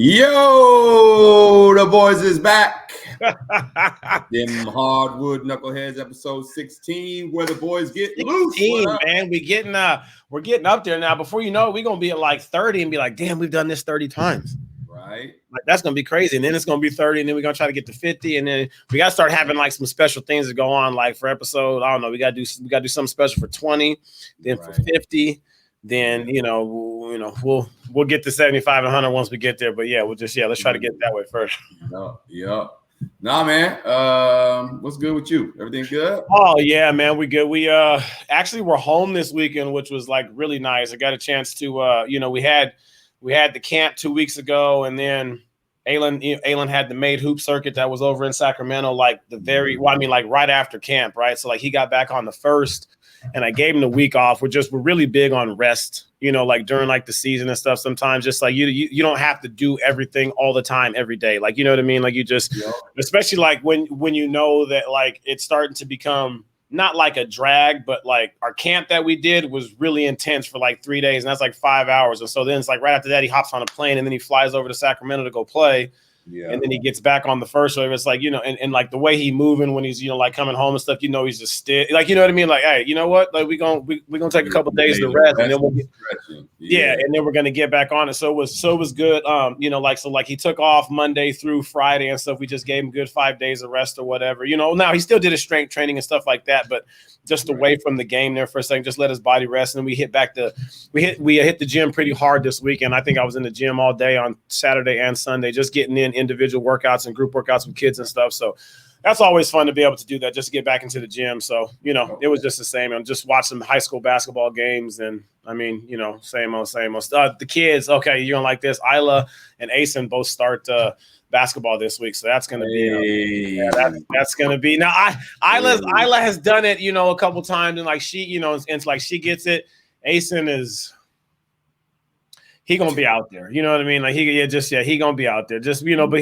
Yo, the boys is back. Them hardwood knuckleheads, episode 16, where the boys get 16, loose. Man, we're getting up there now. Before you know it, we're gonna be at like 30 and be like, damn, we've done this 30 times. Right. Like, that's gonna be crazy. And then it's gonna be 30, and then we're gonna try to get to 50, and then we gotta start having like some special things that go on, like for episode. I don't know, we gotta do something special for 20, then for 50. Then we'll get to 75 and 100 once we get there. But yeah, let's try to get that way first. Yeah. Nah, man. What's good with you? Everything good? Oh yeah, man, we good. We actually we're home this weekend, which was like really nice. I got a chance to we had the camp 2 weeks ago, and then Aylin had the Made Hoop circuit that was over in Sacramento, like right after camp, right? So like he got back on the 1st. And I gave him the week off. We're really big on rest, like during like the season and stuff. Sometimes just like you don't have to do everything all the time every day. Like, you know what I mean? Like you just, especially like when you know that like it's starting to become not like a drag, but like our camp that we did was really intense for like 3 days. And that's like 5 hours. And so then it's like right after that, he hops on a plane and then he flies over to Sacramento to go play. Yeah. And then he gets back on the first. So it's like, and like the way he moving when he's, like coming home and stuff, he's just still like, you know what I mean? Like, hey, you know what? Like we're gonna take a couple of days to rest, and then we'll get, and then we're gonna get back on it. So it was good. Like he took off Monday through Friday and stuff. We just gave him good 5 days of rest or whatever. Now he still did his strength training and stuff like that, but just away from the game there for a second, just let his body rest. And then we hit the gym pretty hard this weekend. I think I was in the gym all day on Saturday and Sunday, just getting in individual workouts and group workouts with kids and stuff. So that's always fun to be able to do that, just to get back into the gym. So, it was just the same. I'm just watching high school basketball games, and I mean, same old. The kids, okay, you're gonna like this. Isla and Asen both start basketball this week, so that's gonna be that's gonna be. Now Isla has done it, a couple times, and like she, and like she gets it. Asen is he gonna be out there, you know what I mean? Like he gonna be out there, just but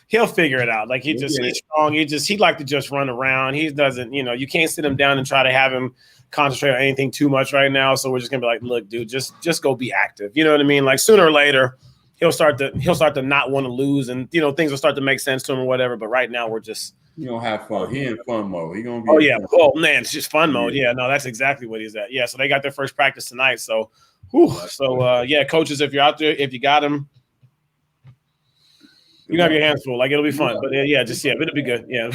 he'll figure it out. Like he's strong. He like to just run around. He doesn't, you can't sit him down and try to have him concentrate on anything too much right now. So we're just gonna be like, look, dude, just go be active. You know what I mean? Like sooner or later, he'll start to not want to lose, and things will start to make sense to him or whatever. But right now we're just have fun. He in fun mode. He gonna be. Oh yeah. Oh man, it's just fun mode. Yeah, no, that's exactly what he's at. Yeah. So they got their first practice tonight. So, coaches, if you're out there, if you got him, you can have your hands full. Like it'll be fun. But it'll be good. Yeah.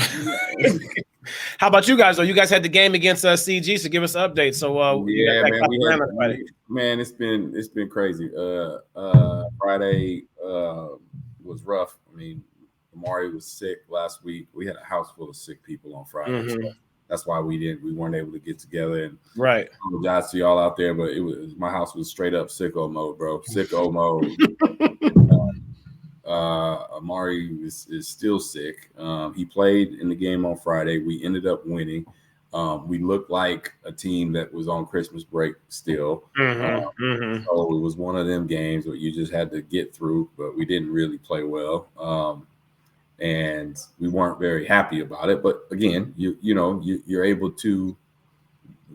How about you guys? Though you guys had the game against CG, so give us an update. So man, it's been crazy. Friday was rough. I mean, Amari was sick last week. We had a house full of sick people on Friday. Mm-hmm. So that's why we weren't able to get together. And right. I apologize to y'all out there, but my house was straight up sicko mode, bro. Sicko mode. Amari is still sick. He played in the game on Friday. We ended up winning. We looked like a team that was on Christmas break still. Mm-hmm. So it was one of them games where you just had to get through, but we didn't really play well. And we weren't very happy about it. But again, you're able to.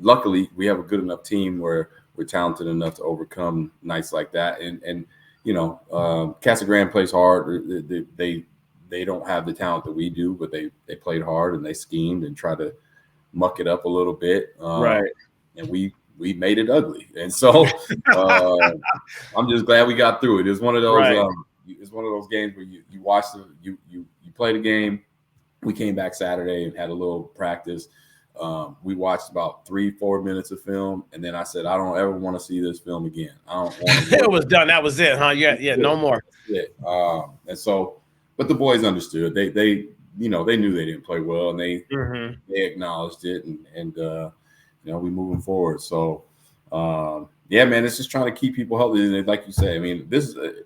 Luckily, we have a good enough team where we're talented enough to overcome nights like that. And Casa Grande plays hard. They don't have the talent that we do, but they played hard and they schemed and tried to muck it up a little bit. Right. And we made it ugly. And so I'm just glad we got through it. It's one of those. Right. It's one of those games where you watch you play the game. We came back Saturday and had a little practice. We watched about 3-4 minutes of film, and then I said, I don't ever want to see this film again. I don't want to. It was done. That was it, huh? Yeah, no more. That's it. And so, but the boys understood. They knew they didn't play well, and they acknowledged it, and we moving forward. So, yeah, man, it's just trying to keep people healthy. And like you say, I mean,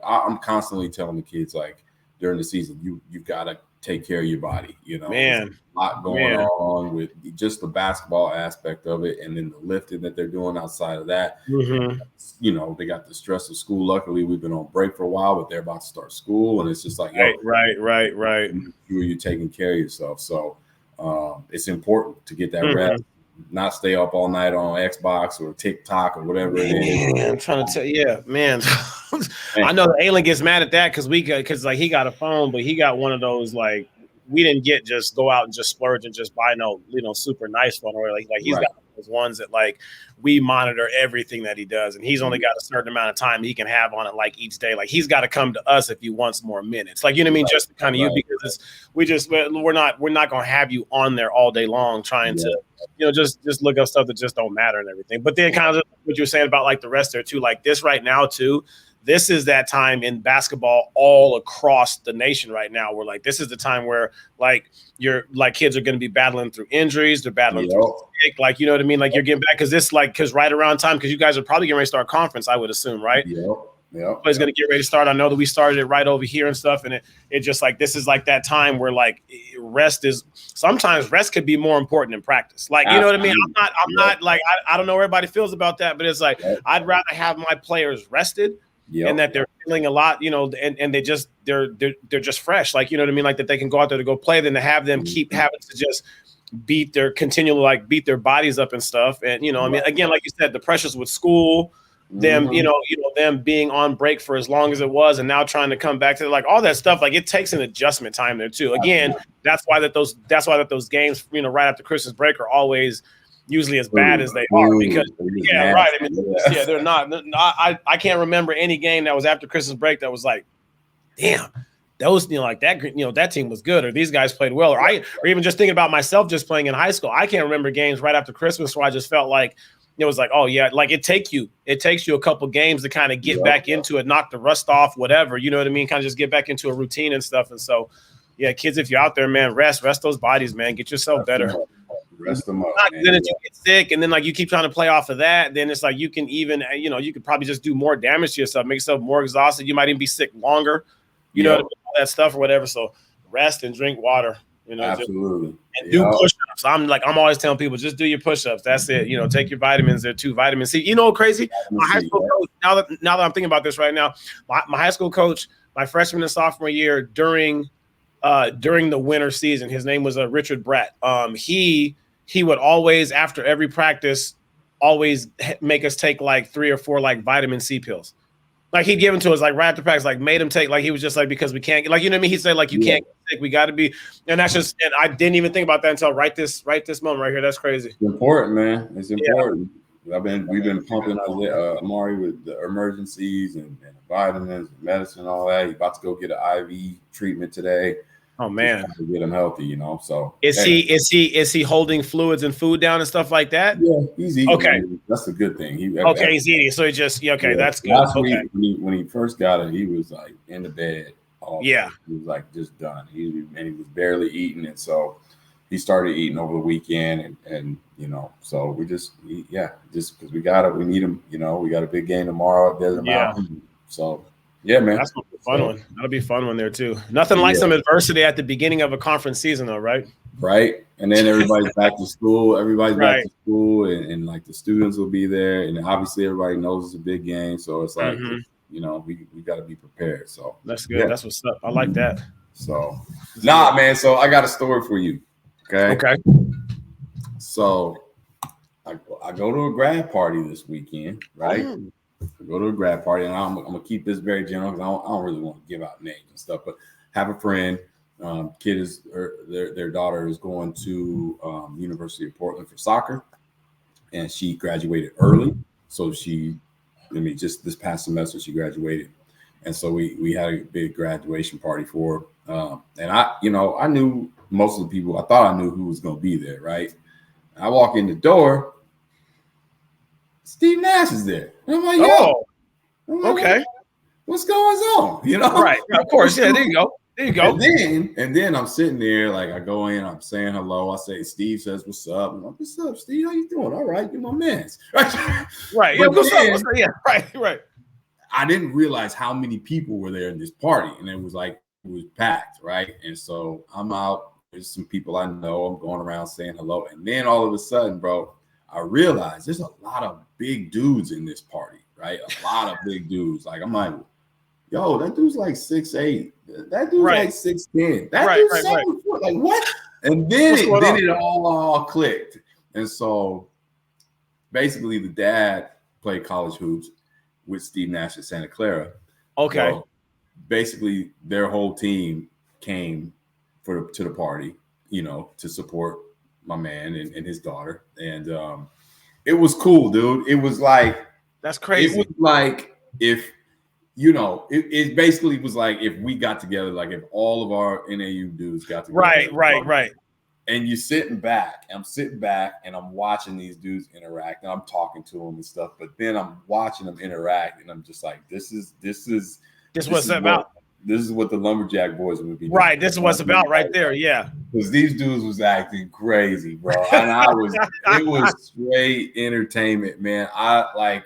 I'm constantly telling the kids, like during the season, you've got to take care of your body. Man, a lot going on with just the basketball aspect of it, and then the lifting that they're doing outside of that. Mm-hmm. They got the stress of school. Luckily, we've been on break for a while, but they're about to start school, and it's just like, right. You're taking care of yourself. So it's important to get that rest, not stay up all night on Xbox or TikTok or whatever it is. Man, I'm trying to tell you, yeah, man. I know the alien gets mad at that because like he got a phone, but he got one of those like we didn't get just go out and just splurge and just buy super nice one or like he's got those ones that like we monitor everything that he does and he's only got a certain amount of time he can have on it like each day. Like he's got to come to us if he wants more minutes. Like you know what I mean? Just to kind of you because we're not gonna have you on there all day long trying to just look up stuff that just don't matter and everything. But then kind of what you're saying about like the rest there too, like this right now too. This is that time in basketball all across the nation right now where like this is the time where like you're like kids are going to be battling through injuries, they're battling through sick, like you know what I mean? Like you're getting back because right around time because you guys are probably getting ready to start conference, I would assume, right? Everybody's going to get ready to start. I know that we started it right over here and stuff, and it just like this is like that time where like rest could be more important than practice. Like you know what I mean? I'm not like I don't know what everybody feels about that, but it's like I'd rather have my players rested. And that they're feeling a lot, and they're just fresh, like you know what I mean, like that they can go out there to go play, than to have them keep having to just beat their bodies up and stuff, and I mean, again, like you said, the pressures with school, them, them being on break for as long as it was, and now trying to come back to like all that stuff, like it takes an adjustment time there too. Again, that's why those games, right after Christmas break are always usually as bad as they are because right. I mean, they're not. I can't remember any game that was after Christmas break that was like, damn, those like that that team was good or these guys played well or even just thinking about myself just playing in high school. I can't remember games right after Christmas where I just felt like it was like, oh yeah, like it takes you a couple games to kind of get back into it, knock the rust off, whatever, you know what I mean, kind of just get back into a routine and stuff. And so yeah, kids, if you're out there, man, rest those bodies, man, get yourself better. Rest them up. Then if you get sick and then like you keep trying to play off of that, then it's like you can even, you could probably just do more damage to yourself, make yourself more exhausted. You might even be sick longer, you know, all that stuff or whatever. So rest and drink water, absolutely. And do push-ups. I'm always telling people, just do your push-ups. That's it. Take your vitamins there too. Vitamin C. You know, crazy. My high school coach, now that I'm thinking about this right now, my high school coach, my freshman and sophomore year during the winter season, his name was Richard Bratt. He would always, after every practice, always make us take like 3 or 4 like vitamin C pills. Like he'd give them to us like right after practice, like made him take, like he was just like, because we can't, like, you know what I mean? He'd say like, you can't get sick. We got to be, and that's just, and I didn't even think about that until right this moment right here. That's crazy. It's important, man. It's important. We've been pumping Amari with the emergencies and vitamins, and medicine, all that. He's about to go get an IV treatment today. Oh man, to get him healthy, So is he holding fluids and food down and stuff like that? Yeah, he's eating. Okay, that's a good thing. He's eating. So he just that's good. Last week when he first got it, he was like in the bed. He was like just done. He was barely eating, and so he started eating over the weekend, and so we just because we need him. We got a big game tomorrow at Desert Mountain, so. Yeah, man. That's gonna be a fun one. That'll be a fun one there too. Nothing like some adversity at the beginning of a conference season, though, right? Right. And then everybody's back to school. Everybody's back to school, and like the students will be there, and obviously everybody knows it's a big game, so it's like we got to be prepared. So that's good. Yeah. That's what's up. I like that. So man. So I got a story for you. Okay. So I go to a grad party this weekend, right? I go to a grad party, and I'm gonna keep this very general because I don't really want to give out names and stuff. But have a friend, kid is their daughter is going to University of Portland for soccer, and she graduated early. So just this past semester she graduated, and so we had a big graduation party for her. And I knew most of the people. I thought I knew who was gonna be there, right? And I walk in the door. Steve Nash is there. And I'm like, okay. What's going on? Right. Of course. Yeah, there you go. And then I'm sitting there, like I go in, I'm saying hello. I say, Steve says, what's up? I'm like, what's up, Steve? How you doing? All right, you're my man. Right. Yeah, what's up? Yeah, right. I didn't realize how many people were there in this party. And it was packed, right? And so I'm out. There's some people I know. I'm going around saying hello. And then all of a sudden, bro, I realized there's a lot of big dudes in this party, right? A lot of big dudes. Like I'm like, yo, that dude's like 6'8". That dude's like 6'10". That dude's 7 foot. Like what? And then it all clicked. And so basically the dad played college hoops with Steve Nash at Santa Clara. Okay. Well, basically their whole team came to the party, to support my man and his daughter. And it was cool, dude. It was like, that's crazy. It was like if, it basically was like if we got together, like if all of our NAU dudes got together. Right. And I'm sitting back and I'm watching these dudes interact and I'm talking to them and stuff. But then I'm watching them interact and I'm just like, this is what's about. This is what the Lumberjack boys would be doing. Right. This is what's about right there. Yeah. Because these dudes was acting crazy, bro. And it was straight entertainment, man. I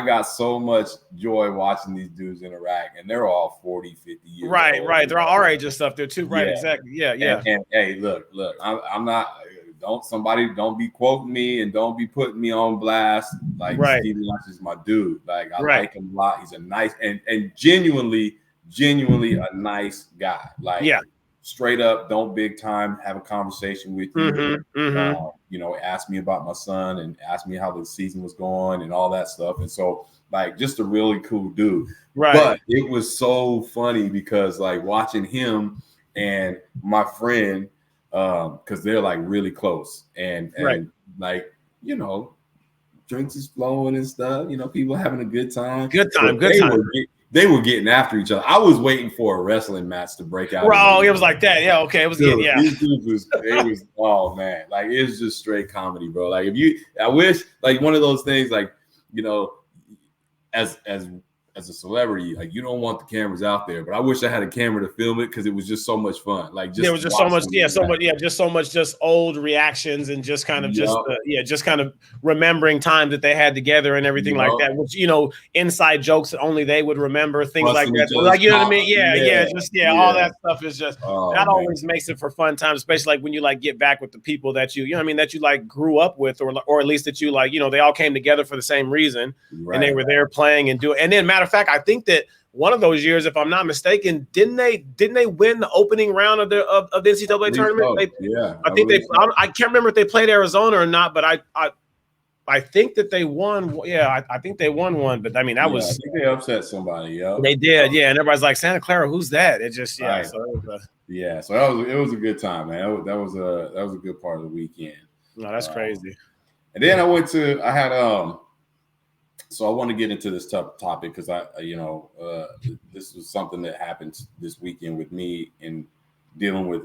got so much joy watching these dudes interact, and they're all 40, 50 years old. Right. They're all our age and stuff there too. Right, exactly. Yeah. And hey, look, I'm not, don't be quoting me and don't be putting me on blast. Like Steve Nash is my dude. Like I like him a lot. He's a nice and genuinely a nice guy. Like straight up, don't big time have a conversation with you. Ask me about my son and ask me how the season was going and all that stuff. And so, like, just a really cool dude. Right. But it was so funny because, like, watching him and my friend, because they're like really close and like, drinks is flowing and stuff. People having a good time. Good time. They were getting after each other. I was waiting for a wrestling match to break out. Bro, it was like that. Yeah, okay. It was good. Yeah. These dudes oh man, like it was just straight comedy, bro. Like I wish, like one of those things, like, as a celebrity, like you don't want the cameras out there, but I wish I had a camera to film it because it was just so much fun. Like there was just so much old reactions and just kind of just kind of remembering time that they had together and everything like that, which inside jokes that only they would remember, things like that. Like what I mean? All that stuff is just that always makes it for fun times, especially like when you like get back with the people that that you like grew up with, or at least that you like, they all came together for the same reason and they were there playing and doing. And then matter of fact, I think that one of those years, if I'm not mistaken, didn't they win the opening round of the NCAA tournament? I can't remember if they played Arizona or not, but I think that they won. Yeah, I think they won one. But I mean, I think they upset somebody. Yeah, they did. Yeah, and everybody's like, Santa Clara, who's that? It just So it was a good time, man. That was a good part of the weekend. No, that's crazy. And then I had so I want to get into this tough topic because this was something that happened this weekend with me in dealing with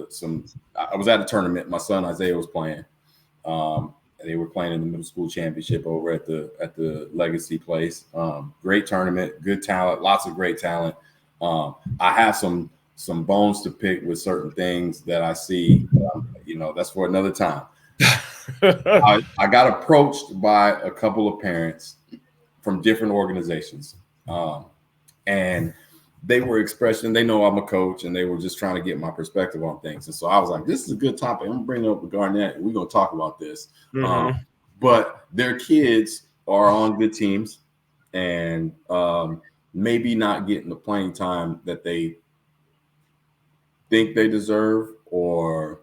I was at a tournament. My son Isaiah was playing. They were playing in the middle school championship over at the Legacy place. Great tournament, good talent, lots of great talent. I have some bones to pick with certain things that I see. That's for another time. I got approached by a couple of parents from different organizations. And they were expressing, they know I'm a coach, and they were just trying to get my perspective on things. And so I was like, this is a good topic. I'm going to bring it up with Garnett, and we're going to talk about this. But their kids are on good teams and maybe not getting the playing time that they think they deserve, or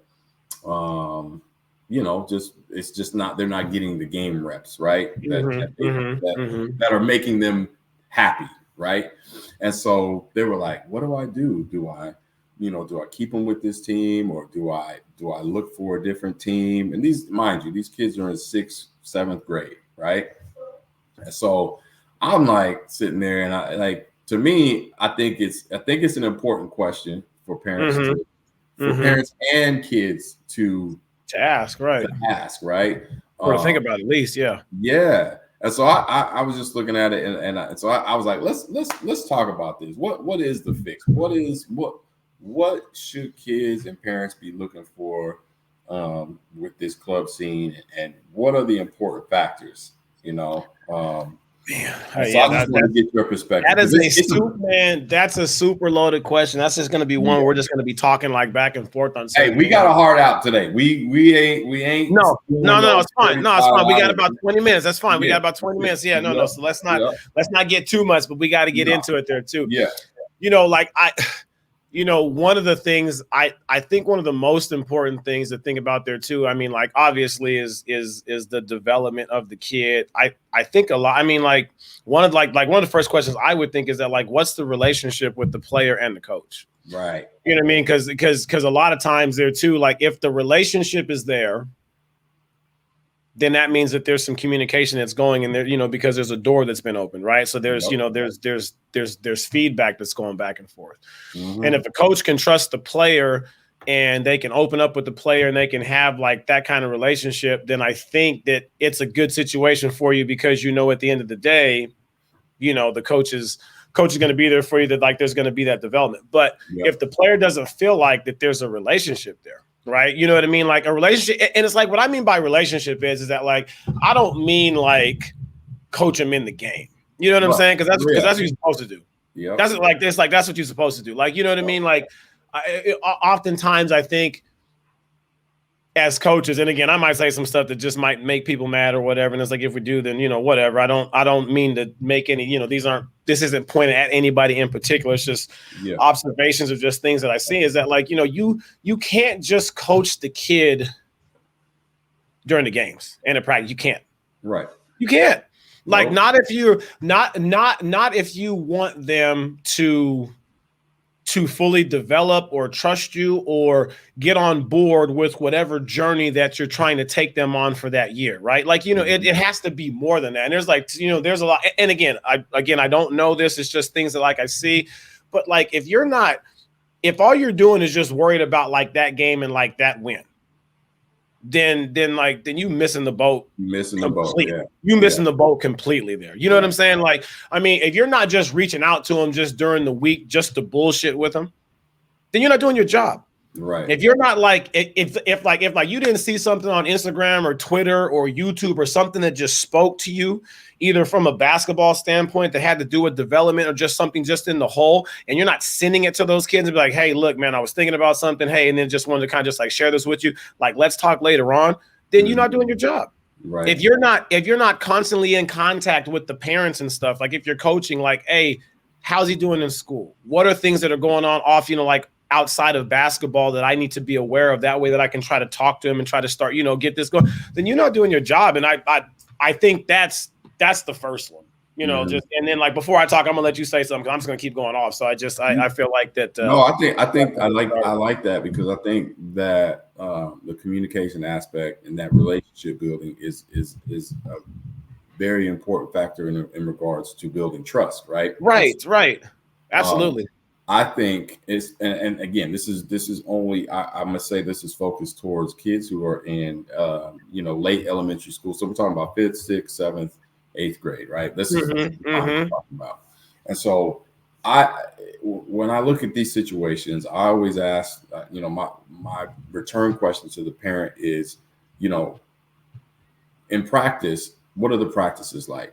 it's just not, they're not getting the game reps, right? That are making them happy, right? And so they were like, what do I do? Do I keep them with this team, or do I look for a different team? And these kids are in 6th, 7th grade, right? And so I'm like sitting there, and to me, I think it's an important question for parents, parents and kids to ask, right? Or to think about, at least, yeah. And so I was just looking at it, and so I was like, let's talk about this. What is the fix? What should kids and parents be looking for with this club scene, and what are the important factors? I just want to get your perspective. That's a super loaded question. That's just going to be one we're just going to be talking like back and forth on. Hey, we got a hard out today. We ain't. No, it's fine. No, it's fine. We got about 20 minutes. That's fine. We got about 20 minutes. Yeah, no. So let's not get too much, but we got to get into it there too. Yeah. one of the things I think one of the most important things to think about there too, I mean, like obviously is the development of the kid. I think a lot. I mean, like one of the first questions I would think is that like, what's the relationship with the player and the coach? Right. You know what I mean? Because a lot of times there too, like if the relationship is there, then that means that there's some communication that's going in there, because there's a door that's been opened, right? So there's, there's feedback that's going back and forth. Mm-hmm. And if the coach can trust the player and they can open up with the player and they can have like that kind of relationship, then I think that it's a good situation for you because, at the end of the day, the coach is going to be there for you, that like there's going to be that development. But if the player doesn't feel like that there's a relationship there, right? You know what I mean? Like a relationship. And it's like, what I mean by relationship is that like, I don't mean like coach them in the game. You know what I'm saying? Because that's what you're supposed to do. Yeah. That's like this. Like, that's what you're supposed to do. Like, you know what I mean? Like oftentimes I think as coaches, and again, I might say some stuff that just might make people mad or whatever. And it's like, if we do, then, whatever. I don't mean to make any, this isn't pointed at anybody in particular. It's just observations of just things that I see is that like, you can't just coach the kid during the games and in practice. You can't. Right. You can't. Like, not if you're not if you want them to fully develop or trust you or get on board with whatever journey that you're trying to take them on for that year, right? Like, it has to be more than that. And there's like, there's a lot. And again, I don't know this. It's just things that like I see. But like, if all you're doing is just worried about like that game and like that win, then you missing the boat. Missing the boat. Yeah. You missing the boat completely there. You know what I'm saying? Like, I mean, if you're not just reaching out to them just during the week, just to bullshit with them, then you're not doing your job. Right. If you're not like, if you didn't see something on Instagram or Twitter or YouTube or something that just spoke to you, either from a basketball standpoint that had to do with development or just something just in the whole, and you're not sending it to those kids and be like, hey, look, man, I was thinking about something. Hey, and then just wanted to kind of just like share this with you. Like, let's talk later on. Then you're not doing your job. Right. If you're not constantly in contact with the parents and stuff, like if you're coaching, like, hey, how's he doing in school? What are things that are going on off, like outside of basketball that I need to be aware of, that way that I can try to talk to him and try to start, get this going, then you're not doing your job. And I think that's the first one, just, and then like, before I talk, I'm gonna let you say something, 'cause I'm just gonna keep going off. So I feel like that. No, I think I like that, because I think that the communication aspect and that relationship building is a very important factor in regards to building trust. Right. Right. Absolutely. I think it's, and again, this is only, I'm gonna say this is focused towards kids who are in, late elementary school. So we're talking about 5th, 6th, 7th, 8th grade, right? This is what I'm talking about. And so when I look at these situations, I always ask, my return question to the parent is, in practice, what are the practices like?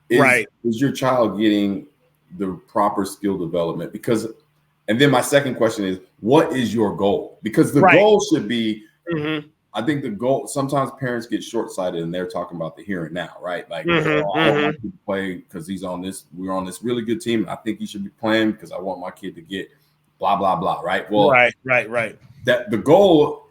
Is your child getting the proper skill development? And then my second question is, what is your goal? Because the goal should be, I think the goal, sometimes parents get short-sighted and they're talking about the here and now, right? Like, I want my kid to play because we're on this really good team. I think he should be playing because I want my kid to get blah, blah, blah, right? Well, right. That the goal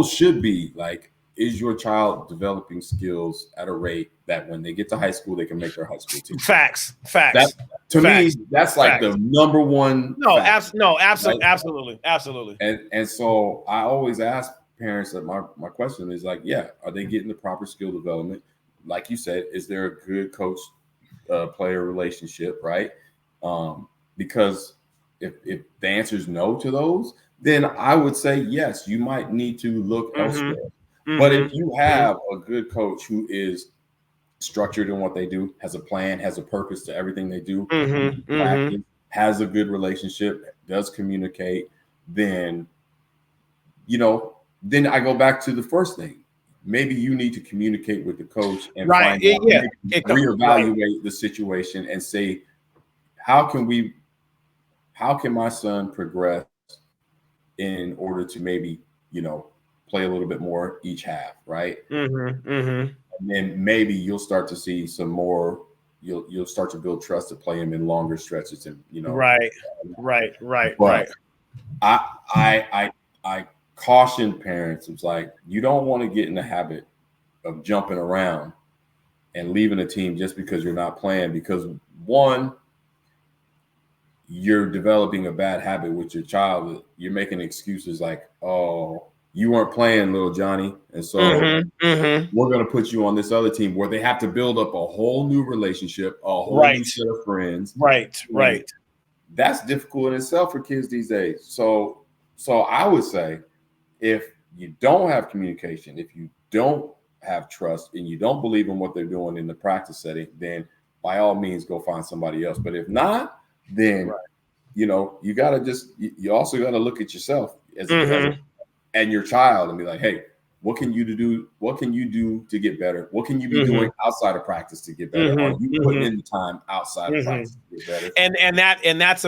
should be like, is your child developing skills at a rate that when they get to high school, they can make their high school team? Facts. To me, that's like the number one. No, absolutely. Absolutely. And so I always ask parents that my question is like, are they getting the proper skill development? Like you said, is there a good coach player relationship, right? Because if the answer is no to those, then I would say yes, you might need to look elsewhere. But if you have a good coach who is structured in what they do, has a plan, has a purpose to everything they do, has a good relationship, does communicate, then I go back to the first thing. Maybe you need to communicate with the coach and reevaluate the situation and say, how can my son progress in order to maybe, play a little bit more each half, right? And then maybe you'll start to see some more you'll start to build trust to play him in longer stretches, and Right. But I caution parents. It's like, you don't want to get in the habit of jumping around and leaving a team just because you're not playing, because one, you're developing a bad habit with your child. You're making excuses like, oh, you weren't playing, little Johnny, and so we're going to put you on this other team where they have to build up a whole new relationship, a whole new set of friends. Right. That's difficult in itself for kids these days. So I would say, if you don't have communication, if you don't have trust, and you don't believe in what they're doing in the practice setting, then by all means go find somebody else. But if not, then you got to you also got to look at yourself and your child and be like, hey, what can you do? What can you do to get better? What can you be doing outside of practice to get better? Are you putting in the time outside of practice to get better? And that's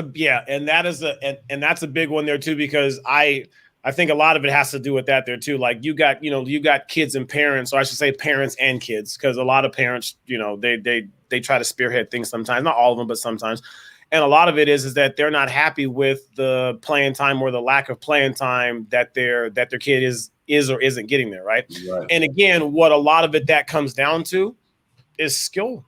a big one there too, because I think a lot of it has to do with that there too. Like, you got kids and parents, or I should say parents and kids, because a lot of parents, they try to spearhead things sometimes, not all of them, but sometimes. And a lot of it is that they're not happy with the playing time or the lack of playing time that their kid is or isn't getting there, right? And again, what a lot of it that comes down to is skill.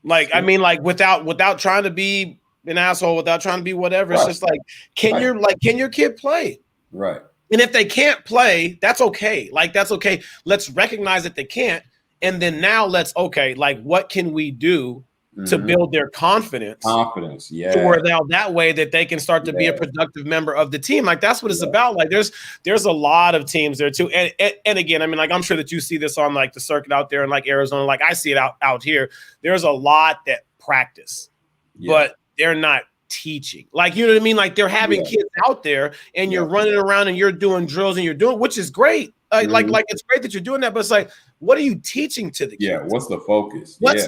Like, I mean, like, without trying to be an asshole, without trying to be whatever, it's just like, can your kid play? Right. And if they can't play, that's okay. Like, that's okay. Let's recognize that they can't. And then now what can we do to build their confidence? Yeah. To where now that way that they can start to be a productive member of the team. Like, that's what it's about. Like, there's a lot of teams there too. And again, I mean, like, I'm sure that you see this on like the circuit out there in like Arizona. Like, I see it out here. There's a lot that practice, but they're not teaching. Like, you know what I mean? Like, they're having kids out there, and you're running around and you're doing drills and you're doing, which is great. Like it's great that you're doing that, but it's like, what are you teaching to the kids? Yeah, what's the focus? What are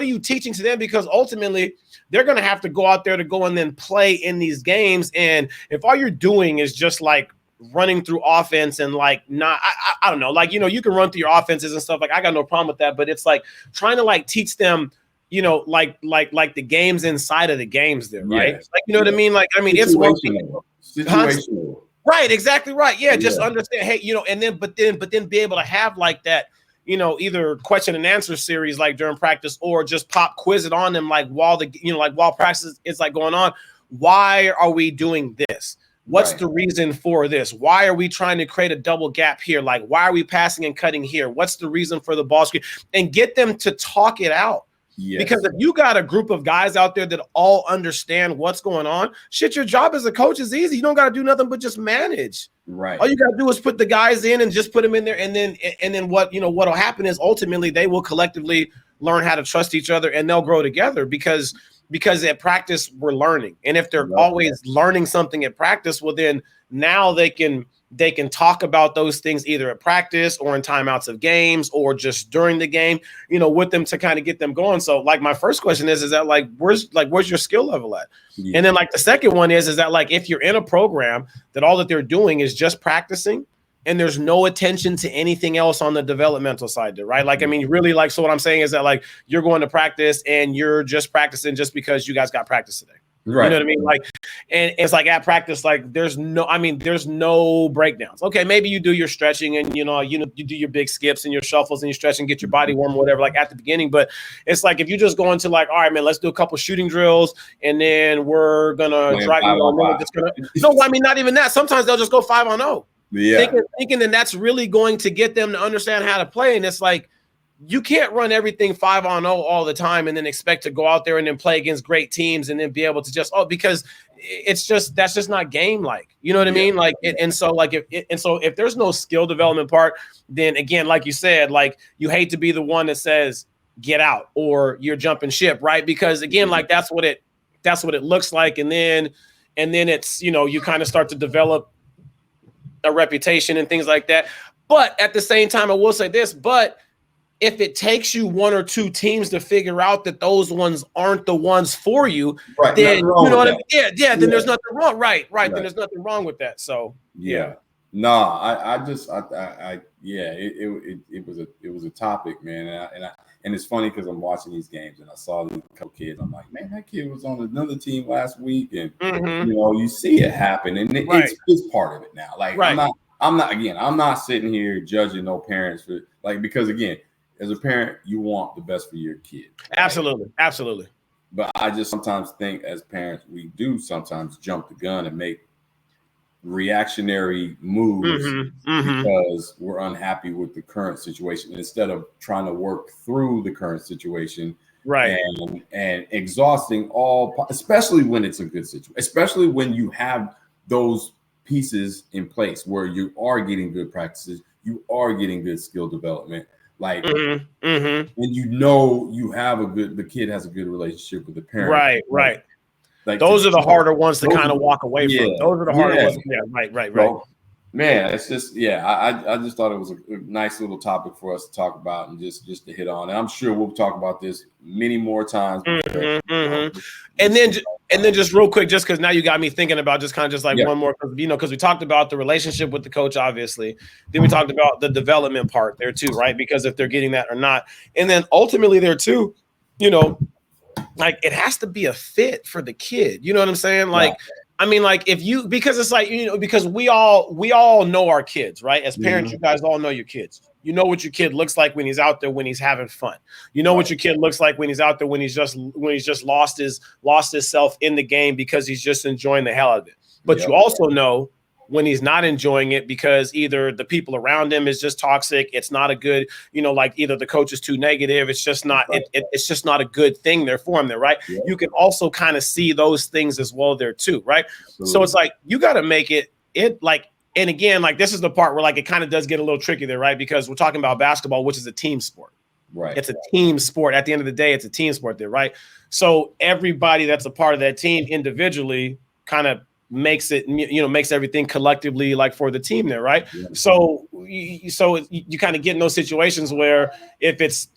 you teaching to them? Because ultimately they're going to have to go out there to go and then play in these games. And if all you're doing is just like running through offense and like I don't know, like, you can run through your offenses and stuff. Like, I got no problem with that, but it's like trying to like teach them, like the games inside of the games there, right? Like, you know what I mean? Like, I mean, it's situational. Right, exactly right. Yeah, just understand, hey, and then but then be able to have like that, either question and answer series like during practice, or just pop quiz it on them like while while practice is like going on. Why are we doing this? What's the reason for this? Why are we trying to create a double gap here? Like, why are we passing and cutting here? What's the reason for the ball screen? And get them to talk it out. Yes. Because if you got a group of guys out there that all understand what's going on, shit, your job as a coach is easy. You don't got to do nothing but just manage. Right. All you got to do is put the guys in and just put them in there. And then what'll happen is ultimately they will collectively learn how to trust each other, and they'll grow together because at practice we're learning. And if they're always learning something at practice, well, then now they can talk about those things either at practice or in timeouts of games or just during the game, with them to kind of get them going. So like, my first question is that like, where's your skill level at? Yeah. And then like the second one is that like, if you're in a program that all that they're doing is just practicing and there's no attention to anything else on the developmental side there, right? Like, I mean, really, like, so what I'm saying is that like, you're going to practice and you're just practicing just because you guys got practice today. Right. You know what I mean? Like, and it's like at practice, like there's no breakdowns. Okay, maybe you do your stretching and you do your big skips and your shuffles and you stretch and get your body warm or whatever, like at the beginning. But it's like, if you just go into like, all right, man, let's do a couple shooting drills and then we're gonna drive no, I mean, not even that. Sometimes they'll just go 5-on-0. Yeah. Thinking that that's really going to get them to understand how to play. And it's like, you can't run everything 5-on-0 all the time and then expect to go out there and then play against great teams and then be able to just, because that's just not game like, you know what I mean? Like, so if there's no skill development part, then again, like you said, like, you hate to be the one that says get out or you're jumping ship, right? Because again, like that's what it looks like. And then it's, you kind of start to develop a reputation and things like that. But at the same time, I will say this, but if it takes you one or two teams to figure out that those ones aren't the ones for you, right, then you know what I mean? Yeah. Then there's nothing wrong. Right. Then there's nothing wrong with that. So yeah. No, yeah, it was a topic, man, and it's funny because I'm watching these games and I saw these couple kids. I'm like, man, that kid was on another team last week, and you see it happen, and it's part of it now. Like I'm not sitting here judging no parents for because again, as a parent, you want the best for your kid. Right? Absolutely. But I just sometimes think as parents, we do sometimes jump the gun and make reactionary moves because we're unhappy with the current situation instead of trying to work through the current situation, right? And exhausting especially when it's a good situation, especially when you have those pieces in place where you are getting good practices, you are getting good skill development, and you have the kid has a good relationship with the parent, right. Those are the harder ones to kind of walk away from. Those are the harder ones. Yeah, right. So, man, it's just I just thought it was a nice little topic for us to talk about and just to hit on. And I'm sure we'll talk about this many more times. And then just real quick, just because now you got me thinking about just kind of just like one more, because we talked about the relationship with the coach, obviously. Then we talked about the development part there too, right? Because if they're getting that or not, and then ultimately there too, like it has to be a fit for the kid. You know what I'm saying? Like, I mean, like because it's like, because we all know our kids, right? As parents, you guys all know your kids. You know what your kid looks like when he's out there, when he's having fun. You know what your kid looks like when he's out there, when he's just lost himself in the game because he's just enjoying the hell out of it. But you also know when he's not enjoying it because either the people around him is just toxic. It's not a good, like either the coach is too negative. It's just not, it's just not a good thing there for him there, right? Yeah. You can also kind of see those things as well there too, right? Absolutely. So it's like, you got to make it like, and again, like this is the part where like, it kind of does get a little tricky there, right? Because we're talking about basketball, which is a team sport. Right. It's a team sport. At the end of the day, it's a team sport there, right? So everybody that's a part of that team individually kind of makes it, makes everything collectively like for the team there, right? Yeah. So you kind of get in those situations where if it's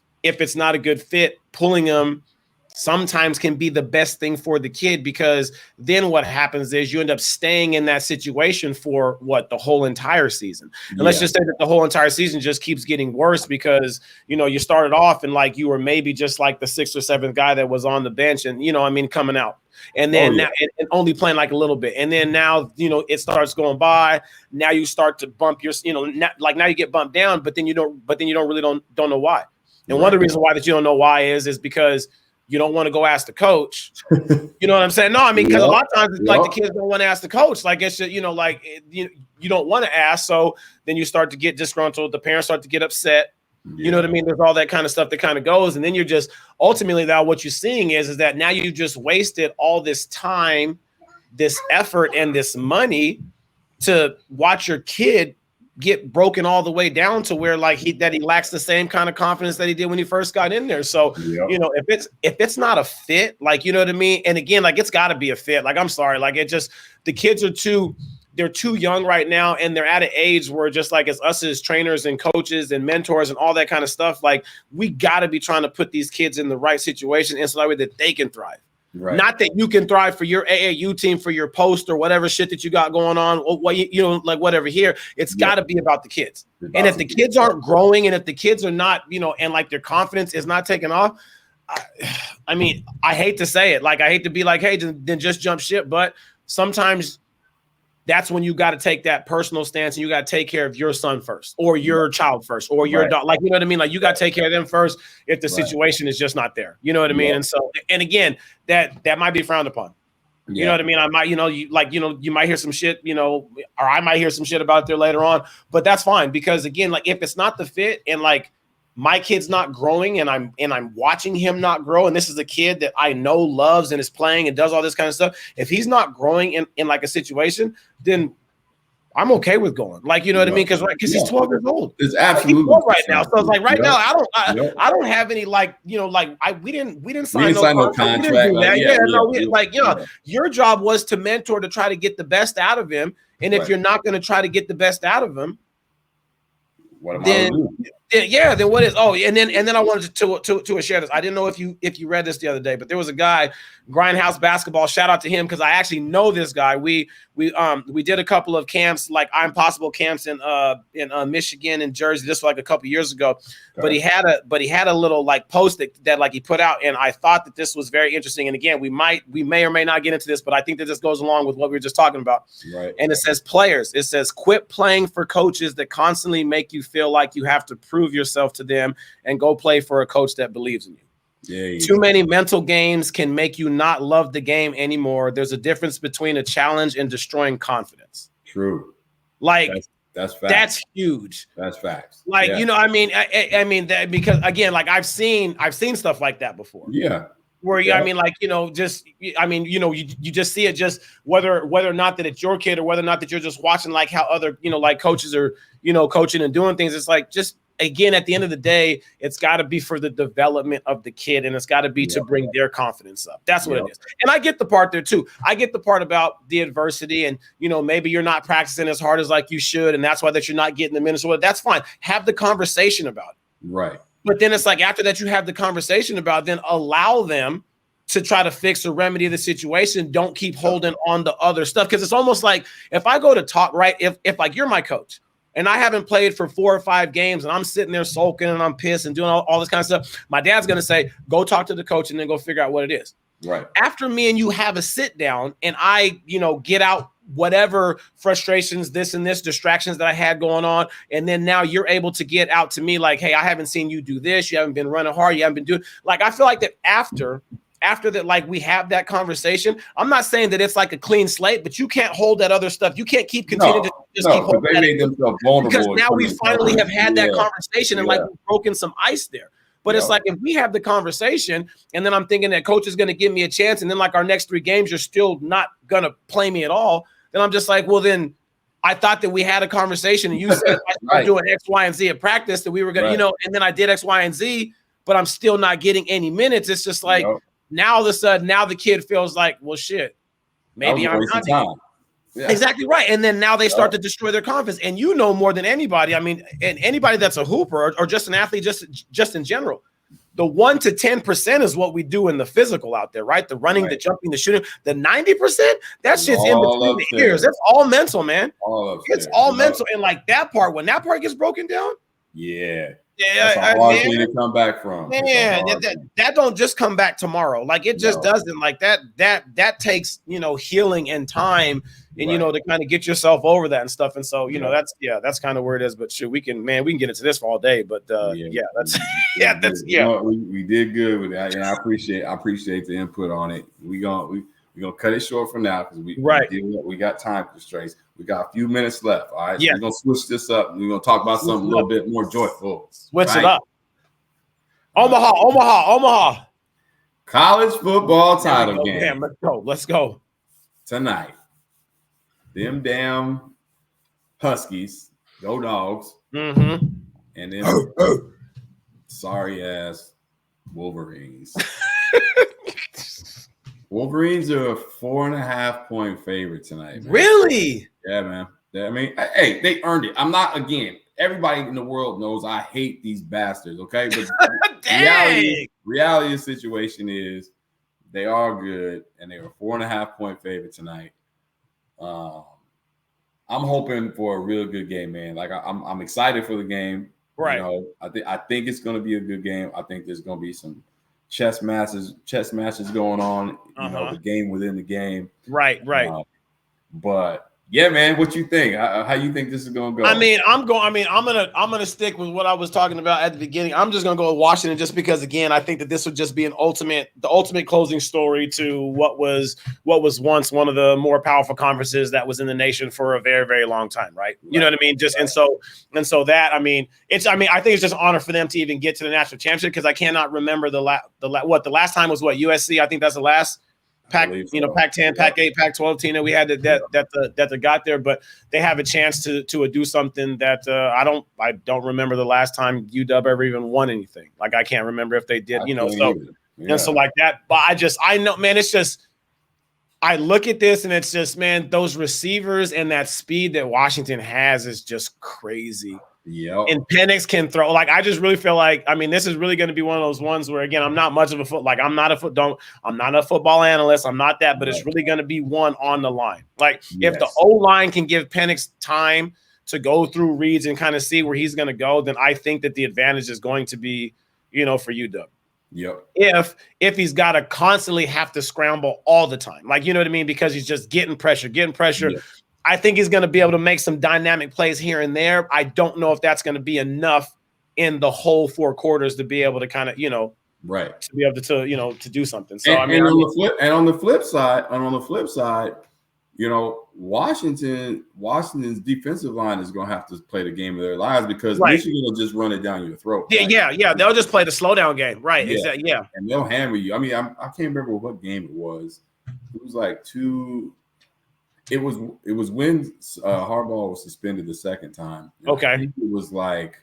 not a good fit, pulling them sometimes can be the best thing for the kid, because then what happens is you end up staying in that situation for the whole entire season. And let's just say that the whole entire season just keeps getting worse because, you started off and like you were maybe just like the 6th or 7th guy that was on the bench and, coming out. And then now and only playing like a little bit. And then now, it starts going by. Now you start to bump your, now you get bumped down, but then you don't know why. And one of the reasons why that you don't know why is because you don't want to go ask the coach. You know what I'm saying? No, I mean, because a lot of times it's like the kids don't want to ask the coach. Like it's just, you don't want to ask. So then you start to get disgruntled. The parents start to get upset. You know what I mean? There's all that kind of stuff that kind of goes. And then you're just ultimately now what you're seeing is that now you just wasted all this time, this effort, and this money to watch your kid get broken all the way down to where like he lacks the same kind of confidence that he did when he first got in there. So, if it's not a fit, like, you know what I mean? And again, like it's gotta be a fit. Like, I'm sorry. Like the kids they're too young right now. And they're at an age where just like as us as trainers and coaches and mentors and all that kind of stuff, like we gotta be trying to put these kids in the right situation and so that way that they can thrive. Right. Not that you can thrive for your AAU team, for your post or whatever shit that you got going on, or like whatever here. It's got to be about the kids. And if the kids aren't growing and if the kids are not, and like their confidence is not taking off, I mean, I hate to say it. Like, I hate to be like, hey, then just jump ship. But sometimes that's when you got to take that personal stance and you got to take care of your son first or your child first or your dog. Like, you know what I mean? Like you got to take care of them first if the situation is just not there. You know what I mean? And so, and again, that might be frowned upon. You know what I mean? I might, you might hear some shit, or I might hear some shit about it there later on, but that's fine. Because again, like if it's not the fit and like my kid's not growing and I'm watching him not grow. And this is a kid that I know loves and is playing and does all this kind of stuff. If he's not growing in like a situation, then I'm okay with going. Like, you know what I mean? Because he's 12 years old. It's absolutely right now. So it's like right now, I don't have any we didn't sign no contract. Your job was to mentor to try to get the best out of him. And if you're not going to try to get the best out of him, what am I going to do? Yeah, then what is? Oh, and then I wanted to share this. I didn't know if you read this the other day, but there was a guy, Grindhouse Basketball. Shout out to him because I actually know this guy. We did a couple of camps, like I'm Possible camps in Michigan and Jersey. This was like a couple years ago. But he had a little like post that like he put out, and I thought that this was very interesting. And again, we may or may not get into this, but I think that this goes along with what we were just talking about. Right. And it says players. It says quit playing for coaches that constantly make you feel like you have to prove yourself to them and go play for a coach that believes in you. Too many mental games can make you not love the game anymore. There's a difference between a challenge and destroying confidence. True. Like that's facts. That's huge. That's facts. Like, you know, I mean that because again, like I've seen stuff like that before. Yeah. Where I mean, like, you know, just I mean, you know, you just see it just whether or not that it's your kid or whether or not that you're just watching like how other, you know, like coaches are, you know, coaching and doing things. It's like just again, at the end of the day, it's got to be for the development of the kid, and it's got to be to bring their confidence up. That's what it is. And I get the part there too. I get the part about the adversity, and you know, maybe you're not practicing as hard as like you should, and that's why that you're not getting the minutes. Well, that's fine. Have the conversation about it. Right. But then it's like after that, you have the conversation about it, then allow them to try to fix or remedy the situation. Don't keep holding on to other stuff, because it's almost like if I go to talk, right? If like you're my coach, and I haven't played for 4 or 5 games, and I'm sitting there sulking and I'm pissed and doing all this kind of stuff, my dad's going to say, go talk to the coach and then go figure out what it is. Right. After me and you have a sit down and I, you know, get out whatever frustrations, this and this, distractions that I had going on, and then now you're able to get out to me like, hey, I haven't seen you do this. You haven't been running hard. You haven't been doing, like, I feel like that after that, like we have that conversation. I'm not saying that it's like a clean slate, but you can't hold that other stuff. You can't keep continuing to just keep holding they made themselves vulnerable. Because now we finally have had that conversation and like we've broken some ice there. But it's like if we have the conversation and then I'm thinking that coach is going to give me a chance, and then like our next 3 games, you're still not going to play me at all. Then I'm just like, well, then I thought that we had a conversation and you said I was doing X, Y, and Z at practice that we were going to, you know, and then I did X, Y, and Z, but I'm still not getting any minutes. It's just like, now all of a sudden, now the kid feels like, well, shit, maybe I'm not. Yeah. Exactly right. And then now they start to destroy their confidence. And you know more than anybody. I mean, and anybody that's a hooper or just an athlete, just in general, the 1 to 10% is what we do in the physical out there, right? The running, the jumping, the shooting. The 90%, that's just in between the ears. That's all mental, man. It's all mental. And like that part, when that part gets broken down, that's a hard thing to come back from. Man, that don't just come back tomorrow. Like it just doesn't. Like that takes, you know, healing and time, and you know, to kind of get yourself over that and stuff. And so, you know, that's kind of where it is. But shit, we can get into this for all day. But that's we did good with that, and I appreciate the input on it. We're gonna cut it short for now because we got time constraints. We got a few minutes left. All right. So we're gonna switch this up. We're gonna talk about something a little bit more joyful. Switch it up. Omaha. College football title game. Damn, let's go. Tonight. Them damn Huskies, go Dogs. Mm-hmm. And then sorry ass Wolverines. Wolverines are a 4.5-point favorite tonight, man. Really? Yeah, man. I mean, hey, they earned it. I'm not, again, everybody in the world knows I hate these bastards, okay? But reality of the situation is they are good, and they were a 4.5-point favorite tonight. I'm hoping for a real good game, man. Like, I'm excited for the game. Right. You know, I think it's going to be a good game. I think there's going to be some chess matches going on, you know, the game within the game. Right. But yeah, man, what you think? How you think this is gonna go? I'm gonna stick with what I was talking about at the beginning. I'm just gonna go with Washington just because, again, I think that this would just be the ultimate closing story to what was once one of the more powerful conferences that was in the nation for a very, very long time, right? You know what I mean? And so that I think it's just an honor for them to even get to the national championship, because I cannot remember the last time was USC. I think that's the last Pac-10, Pac-8, Pac-12 team that we had that got there, but they have a chance to do something that I don't remember the last time UW ever even won anything. Like I can't remember if they did, and so like that. But I know, man, it's just I look at this and it's just, man, those receivers and that speed that Washington has is just crazy. Yep. And Penix can throw. Like, I just really feel like, I mean, this is really going to be one of those ones where, again, I'm not much of a I'm not a football analyst. I'm not that, but it's really going to be one on the line. Like, if the O-line can give Penix time to go through reads and kind of see where he's going to go, then I think that the advantage is going to be, for UW. Yep. If he's got to constantly have to scramble all the time, like, you know what I mean? Because he's just getting pressure. Yep. I think he's going to be able to make some dynamic plays here and there. I don't know if that's going to be enough in the whole 4 quarters to be able to kind of, right, to be able to do something. So on the flip side, Washington's defensive line is going to have to play the game of their lives because Michigan will just run it down your throat. Yeah. They'll just play the slowdown game, right? Yeah. Exactly. Yeah, and they'll hammer you. I mean, I can't remember what game it was. It was like 2. It was when Harbaugh was suspended the second time. Okay. I think it was like,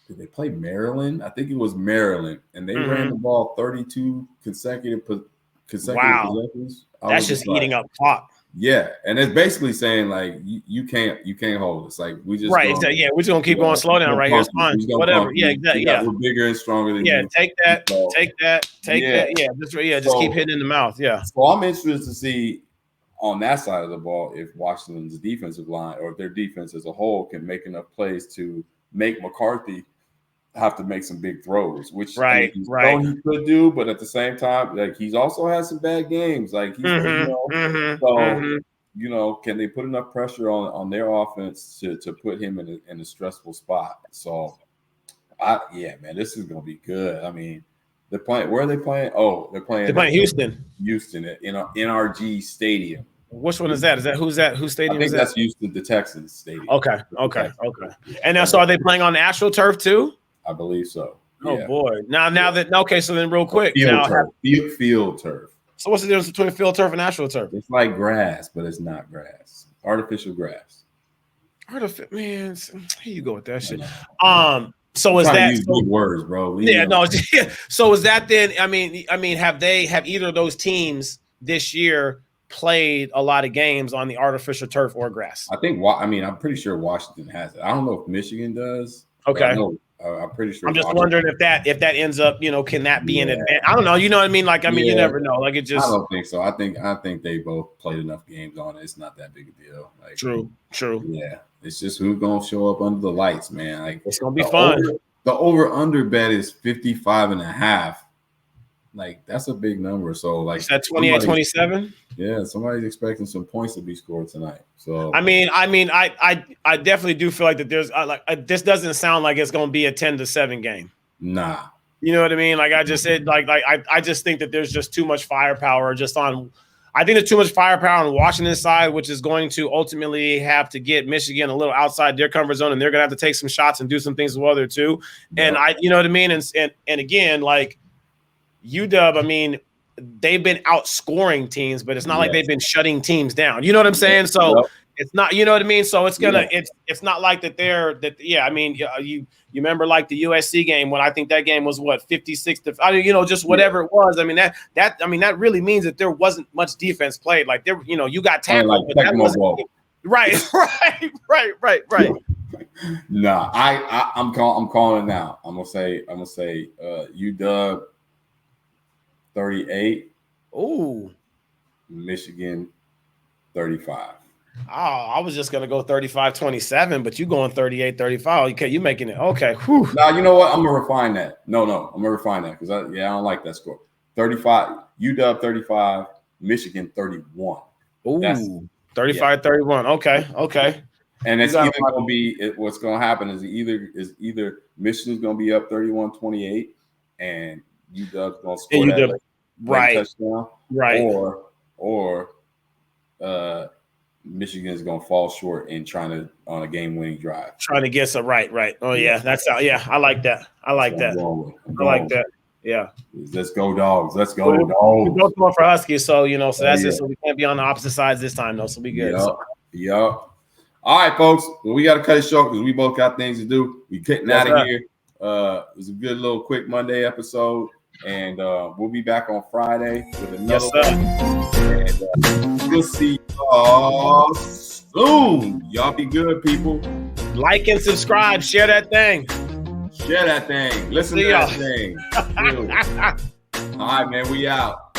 did they play Maryland? I think it was Maryland, and they ran the ball 32 consecutive possessions. That's just eating up clock. Yeah, and it's basically saying like you can't hold us. Like we just we're just gonna keep going slow down right here. It's fine. Whatever. Yeah, exactly. Yeah, we're bigger and stronger than you. Yeah, take that. Yeah, just keep hitting in the mouth. Yeah. So I'm interested to see on that side of the ball if Washington's defensive line or if their defense as a whole can make enough plays to make McCarthy have to make some big throws, which he could do, but at the same time, like he's also had some bad games. Like he's can they put enough pressure on their offense to put him in a stressful spot? So this is gonna be good. I mean, they're playing. Where are they playing? Oh, they're playing Houston. Houston at NRG Stadium. Which one is that? Is that whose stadium? I think that's Houston, the Texans stadium. Okay. And now, so are they playing on the actual turf too? I believe so. Oh boy! So then, real quick, field turf. So what's the difference between field turf and actual turf? It's like grass, but it's not grass. Artificial grass. Man, here you go with that shit. So is that big words, bro? So is that then? I mean, have either of those teams this year played a lot of games on the artificial turf or grass? I'm pretty sure Washington has it. I don't know if Michigan does. Okay. I'm pretty sure. I'm just wondering if that ends up, can that be an advantage? I don't know. You know what I mean? Like, you never know. Like, it just. I don't think so. I think they both played enough games on it. It's not that big a deal. Like, True. Yeah, it's just who's gonna show up under the lights, man. Like, it's gonna be fun. The over/under bet is 55.5. Like, that's a big number. So, like, is that 28-27? Yeah, somebody's expecting some points to be scored tonight. So, I definitely do feel like that there's this doesn't sound like it's going to be a 10-7 game. Nah. You know what I mean? Like I just said, I just think that there's just too much firepower I think there's too much firepower on Washington's side, which is going to ultimately have to get Michigan a little outside their comfort zone, and they're going to have to take some shots and do some things as well there too. Yeah. And you know what I mean? And again, like UW, I mean, they've been outscoring teams, but it's not like they've been shutting teams down. You know what I'm saying? So it's not, you know what I mean? So it's gonna, it's not like that you remember like the USC game when I think that game was 56 to, just whatever it was. I mean, that really means that there wasn't much defense played. Like there, you got tackled, but that wasn't right. Nah, I'm calling it now. I'm gonna say UW 38. Ooh. Michigan 35. Oh, I was just gonna go 35-27, but you going 38-35. Okay, you making it okay. Whew. Now you know what? I'm gonna refine that. No, I'm gonna refine that because I don't like that score. 35, UW 35, Michigan 31. Ooh, 35-31. Okay. And it's either going to be what's going to happen is either Michigan's going to be up 31-28 and UW's going to score that touchdown, right? Or Michigan's going to fall short in on a game-winning drive, trying to get some right. Oh yeah, that's how. Yeah, I like that. I like that. Yeah. Let's go dogs. Let's go dogs. We both going for Huskies, so so that's it. So we can't be on the opposite sides this time, though. So we good. Yep. All right, folks. Well, we got to cut it short because we both got things to do. We getting out of here. It was a good little quick Monday episode, and we'll be back on Friday with another one. And we'll see y'all soon. Y'all be good, people. Like and subscribe. Share that thing. Share that thing. Listen to that thing. All right, man. We out.